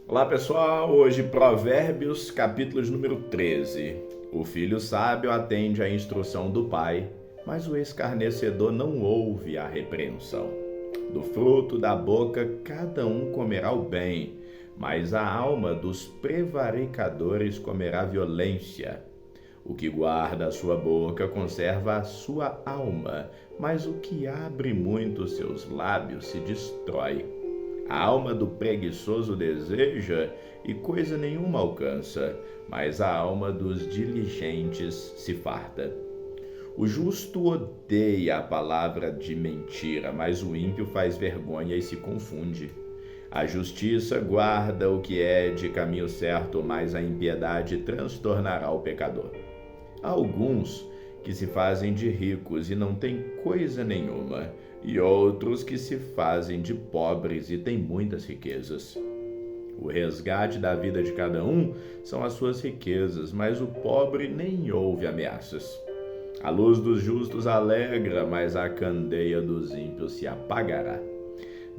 Olá pessoal, hoje Provérbios, capítulo de número 13. O filho sábio atende à instrução do pai, mas o escarnecedor não ouve a repreensão. Do fruto da boca cada um comerá o bem, mas a alma dos prevaricadores comerá violência. O que guarda a sua boca conserva a sua alma, mas o que abre muito seus lábios se destrói. A alma do preguiçoso deseja e coisa nenhuma alcança, mas a alma dos diligentes se farta. O justo odeia a palavra de mentira, mas o ímpio faz vergonha e se confunde. A justiça guarda o que é de caminho certo, mas a impiedade transtornará o pecador. Há alguns que se fazem de ricos e não têm coisa nenhuma, e outros que se fazem de pobres e têm muitas riquezas. O resgate da vida de cada um são as suas riquezas, mas o pobre nem ouve ameaças. A luz dos justos alegra, mas a candeia dos ímpios se apagará.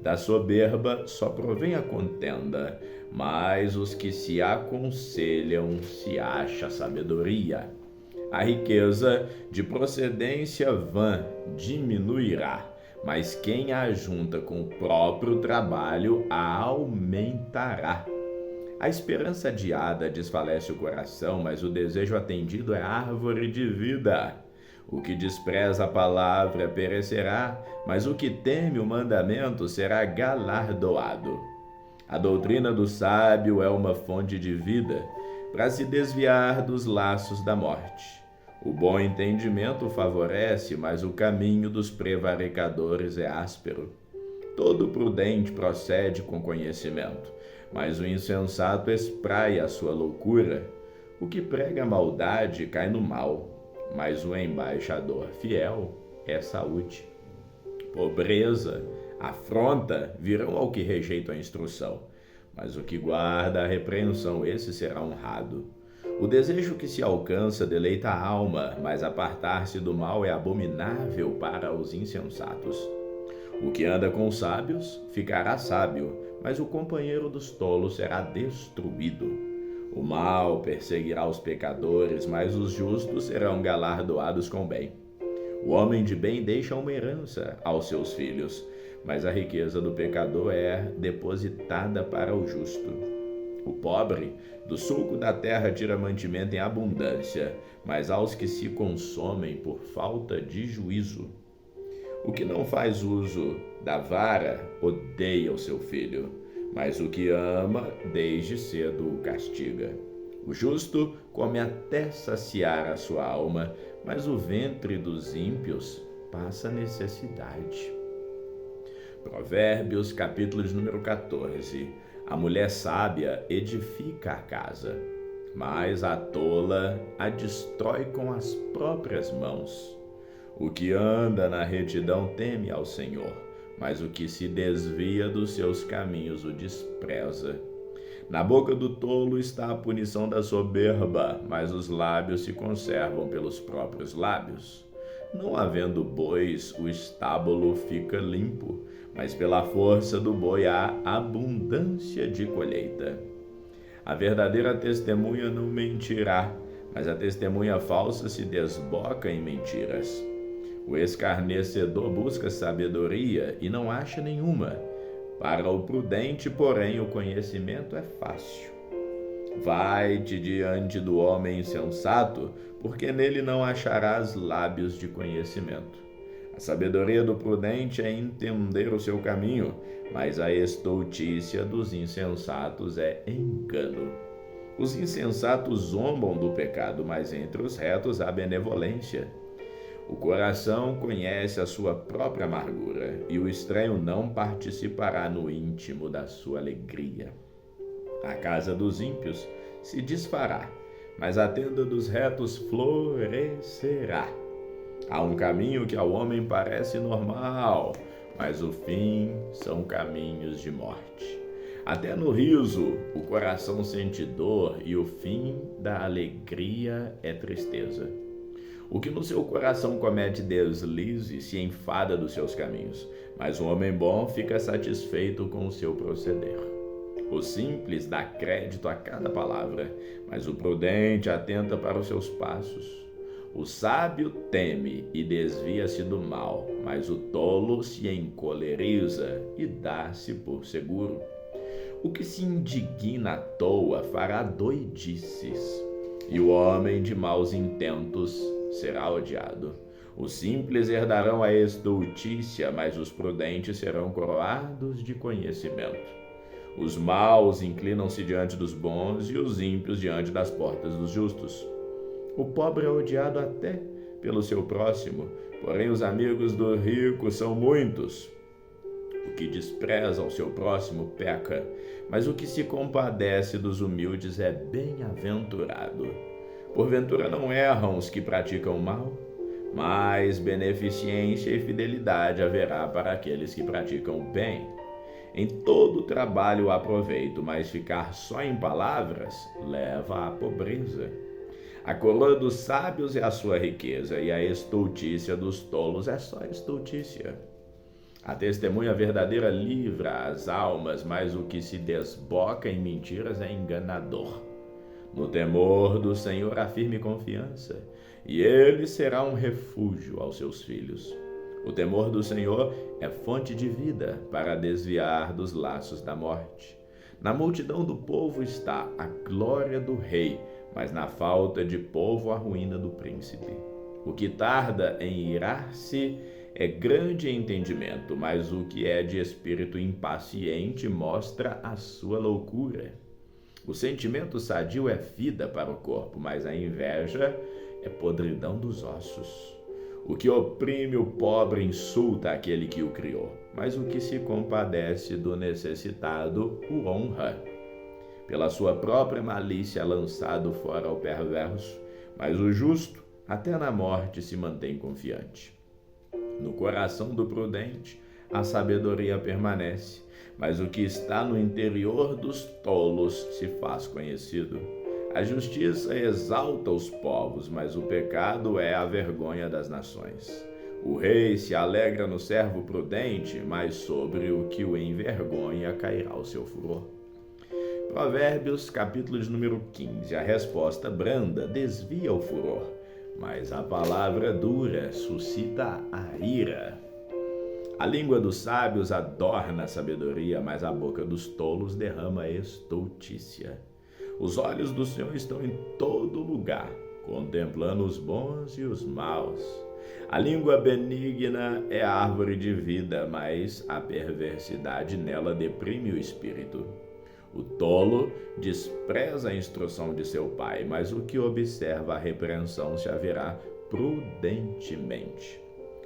Da soberba só provém a contenda, mas os que se aconselham se acha sabedoria. A riqueza de procedência vã diminuirá, mas quem a ajunta com o próprio trabalho a aumentará. A esperança adiada desfalece o coração, mas o desejo atendido é árvore de vida. O que despreza a palavra perecerá, mas o que teme o mandamento será galardoado. A doutrina do sábio é uma fonte de vida, para se desviar dos laços da morte. O bom entendimento favorece, mas o caminho dos prevaricadores é áspero. Todo prudente procede com conhecimento, mas o insensato espraia a sua loucura. O que prega a maldade cai no mal, mas o embaixador fiel é saúde. Pobreza, afronta virão ao que rejeita a instrução, mas o que guarda a repreensão, esse será honrado. O desejo que se alcança deleita a alma, mas apartar-se do mal é abominável para os insensatos. O que anda com os sábios ficará sábio, mas o companheiro dos tolos será destruído. O mal perseguirá os pecadores, mas os justos serão galardoados com bem. O homem de bem deixa uma herança aos seus filhos, mas a riqueza do pecador é depositada para o justo. O pobre do suco da terra tira mantimento em abundância, mas aos que se consomem por falta de juízo. O que não faz uso da vara odeia o seu filho, mas o que ama desde cedo o castiga. O justo come até saciar a sua alma, mas o ventre dos ímpios passa necessidade. Provérbios, capítulo de número 14. A mulher sábia edifica a casa, mas a tola a destrói com as próprias mãos. O que anda na retidão teme ao Senhor, mas o que se desvia dos seus caminhos o despreza. Na boca do tolo está a punição da soberba, mas os lábios se conservam pelos próprios lábios. Não havendo bois, o estábulo fica limpo, mas pela força do boi há abundância de colheita. A verdadeira testemunha não mentirá, mas a testemunha falsa se desboca em mentiras. O escarnecedor busca sabedoria e não acha nenhuma. Para o prudente, porém, o conhecimento é fácil. Vai-te diante do homem insensato, porque nele não acharás lábios de conhecimento. A sabedoria do prudente é entender o seu caminho, mas a estultícia dos insensatos é engano. Os insensatos zombam do pecado, mas entre os retos há benevolência. O coração conhece a sua própria amargura, e o estranho não participará no íntimo da sua alegria. A casa dos ímpios se desfará, mas a tenda dos retos florescerá. Há um caminho que ao homem parece normal, mas o fim são caminhos de morte. Até no riso o coração sente dor, e o fim da alegria é tristeza. O que no seu coração comete deslize se enfada dos seus caminhos, mas o homem bom fica satisfeito com o seu proceder. O simples dá crédito a cada palavra, mas o prudente atenta para os seus passos. O sábio teme e desvia-se do mal, mas o tolo se encoleriza e dá-se por seguro. O que se indigna à toa fará doidices, e o homem de maus intentos será odiado. Os simples herdarão a estultícia, mas os prudentes serão coroados de conhecimento. Os maus inclinam-se diante dos bons e os ímpios diante das portas dos justos. O pobre é odiado até pelo seu próximo, porém os amigos do rico são muitos. O que despreza o seu próximo peca, mas o que se compadece dos humildes é bem-aventurado. Porventura não erram os que praticam o mal, mas beneficência e fidelidade haverá para aqueles que praticam o bem. Em todo trabalho há proveito, mas ficar só em palavras leva à pobreza. A coroa dos sábios é a sua riqueza, e a estultícia dos tolos é só estultícia. A testemunha verdadeira livra as almas, mas o que se desboca em mentiras é enganador. No temor do Senhor há firme confiança, e ele será um refúgio aos seus filhos. O temor do Senhor é fonte de vida para desviar dos laços da morte. Na multidão do povo está a glória do rei, mas na falta de povo a ruína do príncipe. O que tarda em irar-se é grande entendimento, mas o que é de espírito impaciente mostra a sua loucura. O sentimento sadio é vida para o corpo, mas a inveja é podridão dos ossos. O que oprime o pobre insulta aquele que o criou, mas o que se compadece do necessitado o honra. Pela sua própria malícia é lançado fora o perverso, mas o justo até na morte se mantém confiante. No coração do prudente a sabedoria permanece, mas o que está no interior dos tolos se faz conhecido. A justiça exalta os povos, mas o pecado é a vergonha das nações. O rei se alegra no servo prudente, mas sobre o que o envergonha cairá o seu furor. Provérbios, capítulo de número 15. A resposta branda desvia o furor, mas a palavra dura suscita a ira. A língua dos sábios adorna a sabedoria, mas a boca dos tolos derrama a estultícia. Os olhos do Senhor estão em todo lugar, contemplando os bons e os maus. A língua benigna é a árvore de vida, mas a perversidade nela deprime o espírito. O tolo despreza a instrução de seu pai, mas o que observa a repreensão se haverá prudentemente.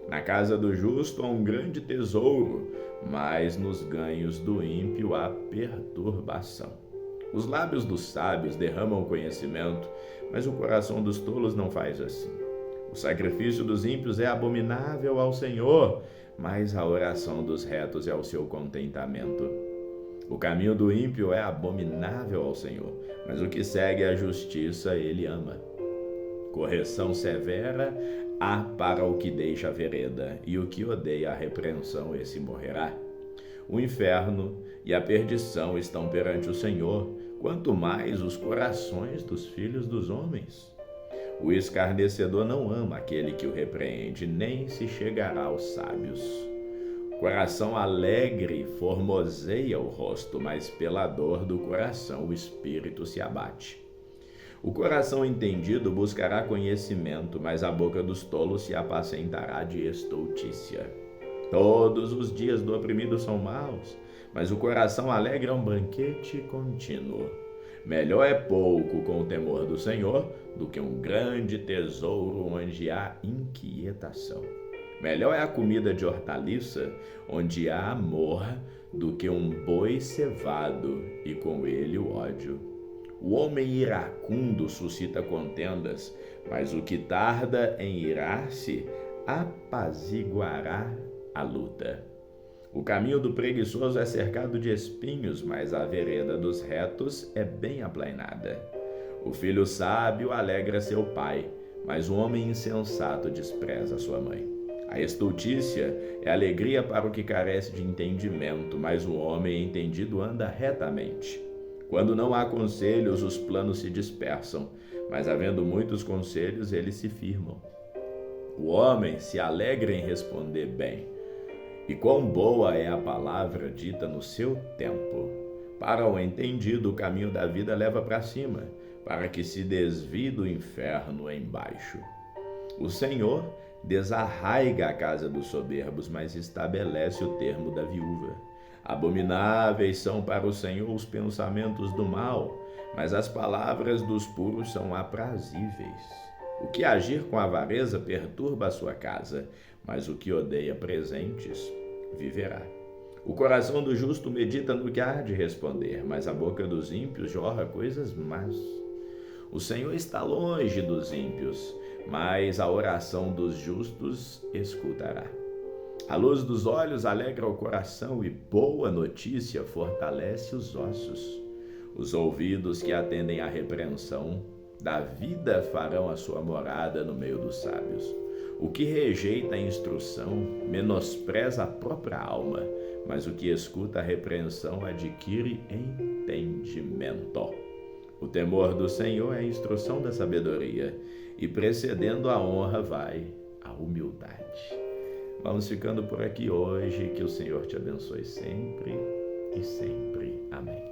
Na casa do justo há um grande tesouro, mas nos ganhos do ímpio há perturbação. Os lábios dos sábios derramam conhecimento, mas o coração dos tolos não faz assim. O sacrifício dos ímpios é abominável ao Senhor, mas a oração dos retos é o seu contentamento. O caminho do ímpio é abominável ao Senhor, mas o que segue a justiça ele ama. Correção severa há para o que deixa a vereda, e o que odeia a repreensão, esse morrerá. O inferno e a perdição estão perante o Senhor, quanto mais os corações dos filhos dos homens. O escarnecedor não ama aquele que o repreende, nem se chegará aos sábios. Coração alegre formoseia o rosto, mas pela dor do coração o espírito se abate. O coração entendido buscará conhecimento, mas a boca dos tolos se apacentará de estultícia. Todos os dias do oprimido são maus, mas o coração alegre é um banquete contínuo. Melhor é pouco com o temor do Senhor do que um grande tesouro onde há inquietação. Melhor é a comida de hortaliça onde há amor do que um boi cevado e com ele o ódio. O homem iracundo suscita contendas, mas o que tarda em irar-se apaziguará a luta. O caminho do preguiçoso é cercado de espinhos, mas a vereda dos retos é bem aplainada. O filho sábio alegra seu pai, mas o homem insensato despreza sua mãe. A estultícia é alegria para o que carece de entendimento, mas o homem entendido anda retamente. Quando não há conselhos, os planos se dispersam, mas havendo muitos conselhos, eles se firmam. O homem se alegra em responder bem, e quão boa é a palavra dita no seu tempo. Para o entendido, o caminho da vida leva para cima, para que se desvie do inferno embaixo. O Senhor desarraiga a casa dos soberbos, mas estabelece o termo da viúva. Abomináveis são para o Senhor os pensamentos do mal, mas as palavras dos puros são aprazíveis. O que agir com avareza perturba a sua casa, mas o que odeia presentes viverá. O coração do justo medita no que há de responder, mas a boca dos ímpios jorra coisas más. O Senhor está longe dos ímpios, mas a oração dos justos escutará. A luz dos olhos alegra o coração e boa notícia fortalece os ossos. Os ouvidos que atendem à repreensão da vida farão a sua morada no meio dos sábios. O que rejeita a instrução menospreza a própria alma, mas o que escuta a repreensão adquire entendimento. O temor do Senhor é a instrução da sabedoria, e precedendo a honra vai a humildade. Vamos ficando por aqui hoje, que o Senhor te abençoe sempre e sempre. Amém.